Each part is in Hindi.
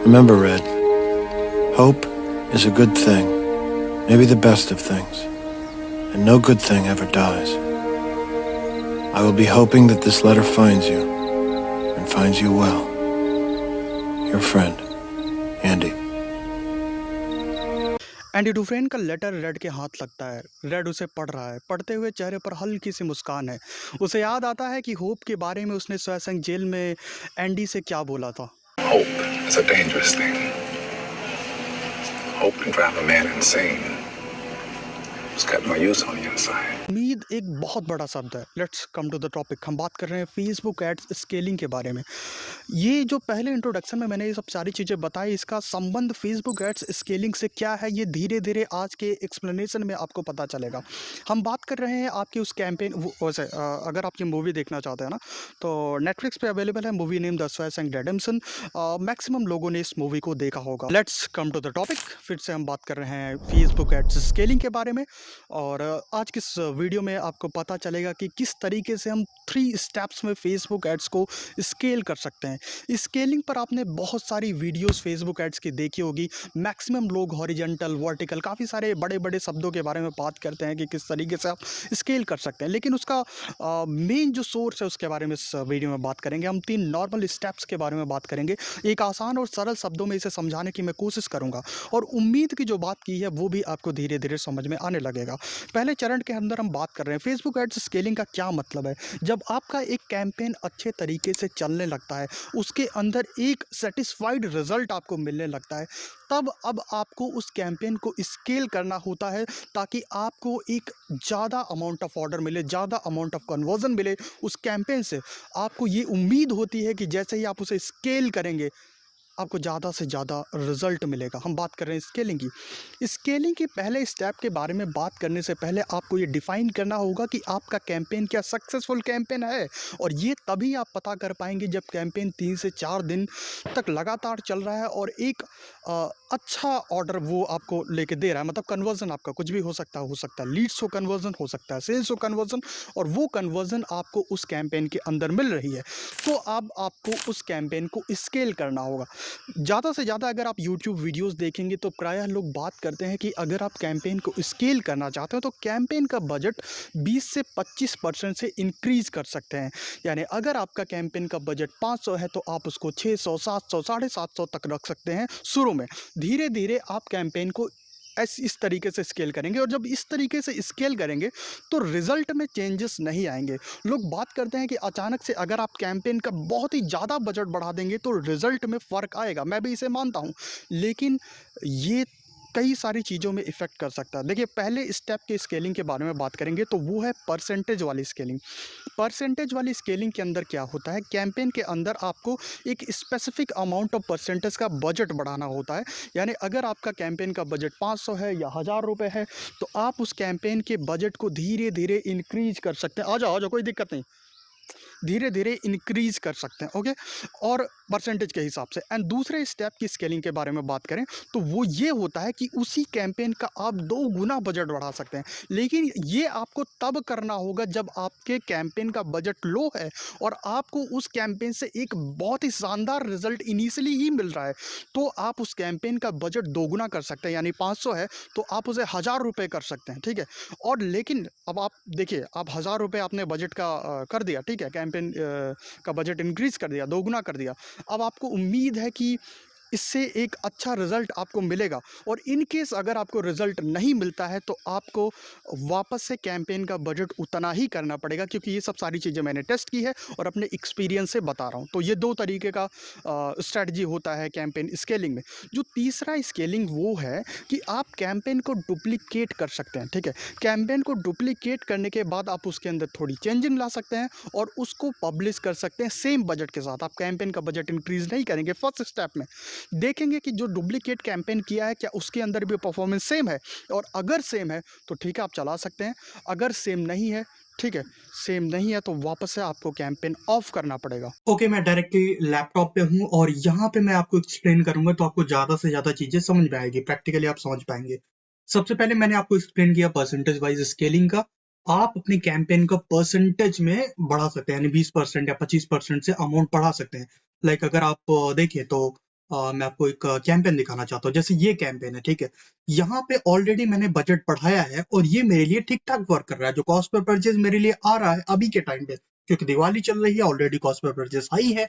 Remember, Red, hope is a good thing, maybe the best of things, and no good thing ever dies. I will be hoping that this letter finds you, and finds you well. Your friend, Andy. Andy Dufresne का लेटर रेड के हाथ लगता है। रेड उसे पढ़ रहा है। पढ़ते हुए चेहरे पर हल्की सी मुस्कान है। उसे याद आता है कि होप के बारे में उसने स्वैसंग जेल में एंडी से क्या बोला था। Hope is a dangerous thing. Hope can drive a man insane. It's got no use on the inside. उम्मीद एक बहुत बड़ा शब्द है। Let's come to the topic. हम बात कर रहे हैं फेसबुक एड्स स्केलिंग के बारे में। ये जो पहले इंट्रोडक्शन में मैंने ये सब सारी चीज़ें बताई, इसका संबंध फेसबुक एड्स स्केलिंग से क्या है, ये धीरे धीरे आज के एक्सप्लेनेशन में आपको पता चलेगा। हम बात कर रहे हैं आपकी उस कैंपेन वैसे अगर आप ये मूवी देखना चाहते हैं ना, तो नेटफ्लिक्स पे अवेलेबल है movie name the Shawshank Redemption. Maximum लोगों ने इस मूवी को देखा होगा। Let's come to the topic. फिर से हम बात कर रहे हैं फेसबुक एड्स स्केलिंग के बारे में, और आज की इस वीडियो में आपको पता चलेगा कि किस तरीके से हम 3 स्टेप्स में फेसबुक एड्स को स्केल कर सकते हैं। स्केलिंग पर आपने बहुत सारी वीडियोस फेसबुक एड्स की देखी होगी। मैक्सिमम लोग हॉरिजॉन्टल, वर्टिकल, काफ़ी सारे बड़े बड़े शब्दों के बारे में बात करते हैं कि किस तरीके से आप स्केल कर सकते हैं, लेकिन उसका मेन जो सोर्स है उसके बारे में इस वीडियो में बात करेंगे। हम 3 नॉर्मल स्टेप्स के बारे में बात करेंगे। एक आसान और सरल शब्दों में इसे समझाने की मैं कोशिश करूँगा, और उम्मीद की जो बात की है वो भी आपको धीरे धीरे समझ में आने लगेगा। पहले चरण के अंदर हम बात कर रहे हैं फेसबुक एड्स स्केलिंग का क्या मतलब है। जब आपका एक कैंपेन अच्छे तरीके से चलने लगता है, उसके अंदर एक सेटिस्फाइड रिजल्ट आपको मिलने लगता है, तब अब आपको उस कैंपेन को स्केल करना होता है, ताकि आपको एक ज़्यादा अमाउंट ऑफ ऑर्डर मिले, ज़्यादा अमाउंट ऑफ कन्वर्जन मिले उस कैंपेन से। आपको ये उम्मीद होती है कि जैसे ही आप उसे स्केल करेंगे, आपको ज़्यादा से ज़्यादा रिजल्ट मिलेगा। हम बात कर रहे हैं स्केलिंग की। स्केलिंग के पहले स्टेप के बारे में बात करने से पहले आपको ये डिफ़ाइन करना होगा कि आपका कैंपेन क्या सक्सेसफुल कैंपेन है, और ये तभी आप पता कर पाएंगे जब कैंपेन 3 से 4 दिन तक लगातार चल रहा है और एक अच्छा ऑर्डर वो आपको लेके दे रहा है। मतलब कन्वर्जन आपका कुछ भी हो सकता है लीड्स हो कन्वर्जन, हो सकता है सेल्स हो कन्वर्जन, और वो कन्वर्जन आपको उस कैंपेन के अंदर मिल रही है। तो अब आपको उस कैंपेन को स्केल करना होगा। ज़्यादा से ज़्यादा अगर आप यूट्यूब वीडियोस देखेंगे तो प्रायः लोग बात करते हैं कि अगर आप कैंपेन को स्केल करना चाहते हो तो कैंपेन का बजट 20 से 25% से इंक्रीज़ कर सकते हैं। यानी अगर आपका कैंपेन का बजट 500 है तो आप उसको 600, 700, 750 तक रख सकते हैं शुरू में। धीरे धीरे आप कैंपेन को इस तरीके से स्केल करेंगे, और जब इस तरीके से स्केल करेंगे तो रिजल्ट में चेंजेस नहीं आएंगे। लोग बात करते हैं कि अचानक से अगर आप कैंपेन का बहुत ही ज़्यादा बजट बढ़ा देंगे तो रिजल्ट में फ़र्क आएगा, मैं भी इसे मानता हूँ, लेकिन ये कई सारी चीज़ों में इफ़ेक्ट कर सकता है। देखिए, पहले स्टेप के स्केलिंग के बारे में बात करेंगे तो वो है परसेंटेज वाली स्केलिंग। परसेंटेज वाली स्केलिंग के अंदर क्या होता है, कैंपेन के अंदर आपको एक स्पेसिफिक अमाउंट ऑफ परसेंटेज का बजट बढ़ाना होता है। यानी अगर आपका कैंपेन का बजट 500 है या 1000 रुपये है, तो आप उस कैंपेन के बजट को धीरे धीरे इंक्रीज कर सकते हैं। आ जाओ, कोई दिक्कत नहीं, धीरे धीरे इंक्रीज कर सकते हैं, ओके, और परसेंटेज के हिसाब से। एंड दूसरे स्टेप की स्केलिंग के बारे में बात करें तो वो ये होता है कि उसी कैंपेन का आप 2 गुना बजट बढ़ा सकते हैं, लेकिन ये आपको तब करना होगा जब आपके कैंपेन का बजट लो है और आपको उस कैंपेन से एक बहुत ही शानदार रिजल्ट इनिशियली ही मिल रहा है। तो आप उस कैंपेन का बजट दोगुना कर सकते हैं, यानी 500 है तो आप उसे 1000 रुपये कर सकते हैं, ठीक है। और लेकिन अब आप देखिए, आप 1000 रुपये आपने बजट का कर दिया, ठीक है, कैंपेन का बजट इंक्रीज कर दिया, दोगुना कर दिया। अब आपको उम्मीद है कि इससे एक अच्छा रिजल्ट आपको मिलेगा, और इन केस अगर आपको रिजल्ट नहीं मिलता है तो आपको वापस से कैंपेन का बजट उतना ही करना पड़ेगा, क्योंकि ये सब सारी चीज़ें मैंने टेस्ट की है और अपने एक्सपीरियंस से बता रहा हूँ। तो ये 2 तरीके का स्ट्रैटेजी होता है कैंपेन स्केलिंग में। जो तीसरा स्केलिंग वो है कि आप कैंपेन को डुप्लीकेट कर सकते हैं, ठीक है। कैंपेन को डुप्लीकेट करने के बाद आप उसके अंदर थोड़ी चेंजिंग ला सकते हैं और उसको पब्लिश कर सकते हैं सेम बजट के साथ। आप कैंपेन का बजट इंक्रीज नहीं करेंगे फर्स्ट स्टेप में, देखेंगे कि जो डुप्लीकेट कैंपेन किया है क्या उसके अंदर भी परफॉर्मेंस सेम है, और अगर सेम है तो ठीक है, आप चला सकते हैं। अगर सेम नहीं है, ठीक है, सेम नहीं है तो वापस से आपको कैंपेन ऑफ करना पड़ेगा। ओके, मैं डायरेक्टली लैपटॉप पे हूँ और यहाँ पे मैं आपको एक्सप्लेन करूंगा तो आपको ज्यादा से ज्यादा चीजें समझ में आएगी, प्रैक्टिकली आप समझ पाएंगे। सबसे पहले मैंने आपको एक्सप्लेन किया परसेंटेज वाइज स्केलिंग का। आप अपनी कैंपेन का परसेंटेज में बढ़ा सकते हैं, यानी 20% या 25% से अमाउंट बढ़ा सकते हैं। लाइक अगर आप देखिए तो मैं आपको एक कैंपेन दिखाना चाहता हूँ। जैसे ये कैंपेन है, ठीक है, यहाँ पे ऑलरेडी मैंने बजट बढ़ाया है और ये मेरे लिए ठीक ठाक वर्क कर रहा है। जो कॉस्ट पर परचेज मेरे लिए आ रहा है अभी के टाइम पे, क्योंकि दिवाली चल रही है, already cost per purchase high है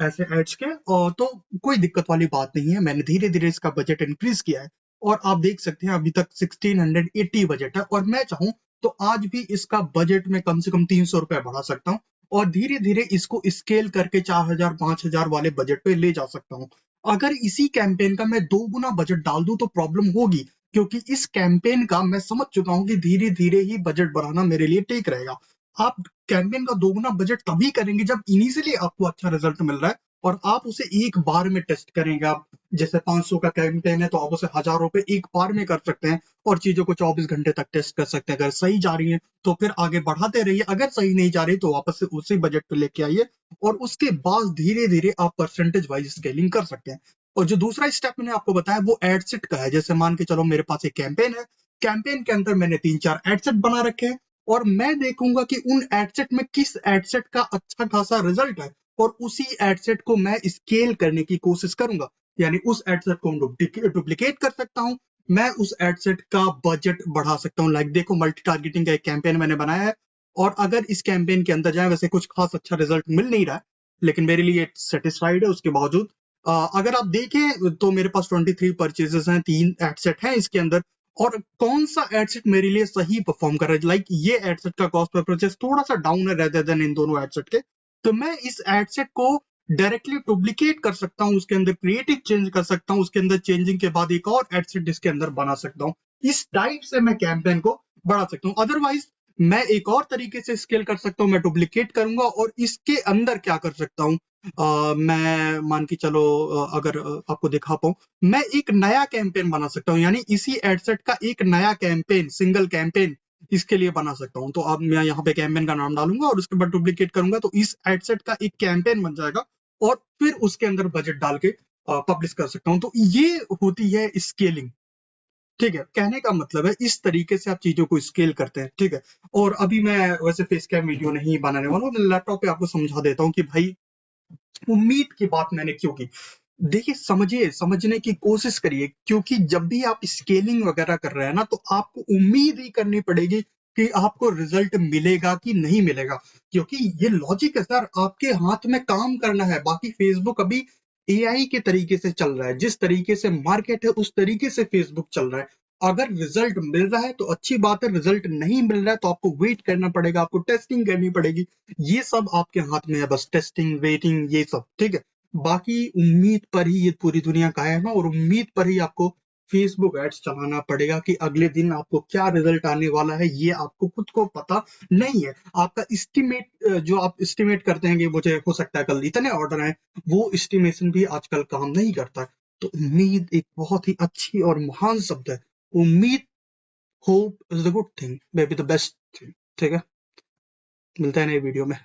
ऐसे एड्स के, और तो कोई दिक्कत वाली बात नहीं है। मैंने धीरे धीरे इसका बजट इंक्रीज किया है और आप देख सकते हैं अभी तक 1680 बजट है, और मैं चाहूँ तो आज भी इसका बजट में कम से कम 300 रुपए बढ़ा सकता हूँ और धीरे धीरे इसको स्केल करके 4000 5000 वाले बजट पे ले जा सकता हूँ। अगर इसी कैंपेन का मैं 2 गुना बजट डाल दूं तो प्रॉब्लम होगी, क्योंकि इस कैंपेन का मैं समझ चुका हूं कि धीरे धीरे ही बजट बढ़ाना मेरे लिए ठीक रहेगा। आप कैंपेन का 2 गुना बजट तभी करेंगे जब इनिशियली आपको अच्छा रिजल्ट मिल रहा है और आप उसे एक बार में टेस्ट करेंगे। आप जैसे 500 का कैंपेन है तो आप उसे 1000 रुपए एक बार में कर सकते हैं और चीजों को 24 घंटे तक टेस्ट कर सकते हैं। अगर सही जा रही है तो फिर आगे बढ़ाते रहिए, अगर सही नहीं जा रही तो वापस से उसी बजट पे लेके आइए और उसके बाद धीरे धीरे आप परसेंटेज वाइज स्केलिंग कर सकते हैं। और जो दूसरा स्टेप मैंने आपको बताया वो एडसेट का है। जैसे मान के चलो मेरे पास एक कैंपेन है, कैंपेन के अंदर मैंने 3-4 एडसेट बना रखे हैं और मैं देखूंगा कि उन एडसेट में किस एडसेट का अच्छा खासा रिजल्ट है और उसी एडसेट को मैं स्केल करने की कोशिश करूंगा। यानी उस एडसेट को डुप्लीकेट कर सकता हूं, मैं उस एडसेट का बजट बढ़ा सकता हूँ। लाइक देखो, मल्टी टारगेटिंग का एक कैंपेन मैंने बनाया है और अगर इस कैंपेन के अंदर जाए, वैसे कुछ खास अच्छा रिजल्ट मिल नहीं रहा है लेकिन मेरे लिए सेटिस्फाइड है उसके बावजूद। अगर आप देखें तो मेरे पास 23 परचेजेस हैं, 3 एडसेट हैं इसके अंदर, और कौन सा एडसेट मेरे लिए सही परफॉर्म कर रहा है। लाइक ये एडसेट का कॉस्ट पर परचेज थोड़ा सा डाउन है रेदर देन इन दोनों एडसेट के, तो मैं इस एडसेट को डायरेक्टली डुप्लीकेट कर सकता हूँ, उसके अंदर क्रिएटिव चेंज कर सकता हूँ, उसके अंदर चेंजिंग के बाद एक और एडसेट इसके अंदर बना सकता हूँ। इस टाइप से मैं कैंपेन को बढ़ा सकता हूँ। अदरवाइज मैं एक और तरीके से स्केल कर सकता हूँ, मैं डुप्लीकेट करूंगा और इसके अंदर क्या कर सकता हूँ, मैं मान के चलो अगर आपको दिखा पाऊं, मैं एक नया कैंपेन बना सकता हूँ। यानी इसी एडसेट का एक नया कैंपेन, सिंगल कैंपेन इसके लिए बना सकता हूँ। तो अब मैं यहाँ पे कैंपेन का नाम डालूंगा और उसके बाद डुप्लीकेट करूंगा तो इस एडसेट का एक कैंपेन बन जाएगा और फिर उसके अंदर बजट डाल के पब्लिश कर सकता हूँ। तो ये होती है स्केलिंग। ठीक है, कहने का मतलब है इस तरीके से आप चीजों को स्केल करते हैं। ठीक है, और अभी मैं वैसे फेस कैम वीडियो नहीं बनाने वाला हूँ, लैपटॉप पे आपको समझा देता हूँ कि भाई उम्मीद की बात मैंने क्यों की। देखिए, समझिए, समझने की कोशिश करिए, क्योंकि जब भी आप स्केलिंग वगैरह कर रहे हैं ना तो आपको उम्मीद ही करनी पड़ेगी कि आपको रिजल्ट मिलेगा कि नहीं मिलेगा, क्योंकि ये लॉजिक है सर, आपके हाथ में काम करना है। बाकी फेसबुक अभी एआई के तरीके से चल रहा है, जिस तरीके से मार्केट है उस तरीके से फेसबुक चल रहा है। अगर रिजल्ट मिल रहा है तो अच्छी बात है, रिजल्ट नहीं मिल रहा है तो आपको वेट करना पड़ेगा, आपको टेस्टिंग करनी पड़ेगी। ये सब आपके हाथ में है, बस टेस्टिंग, वेटिंग, ये सब। ठीक है, बाकी उम्मीद पर ही ये पूरी दुनिया कायम है और उम्मीद पर ही आपको फेसबुक एड्स चलाना पड़ेगा कि अगले दिन आपको क्या रिजल्ट आने वाला है ये आपको खुद को पता नहीं है। आपका एस्टिमेट, जो आप एस्टिमेट करते हैं कि मुझे हो सकता है कल इतने ऑर्डर आए, वो एस्टिमेशन भी आजकल काम नहीं करता है। तो उम्मीद एक बहुत ही अच्छी और महान शब्द है। उम्मीद, hope is the good thing, may be the best thing. ठीक है, मिलता है नए वीडियो में।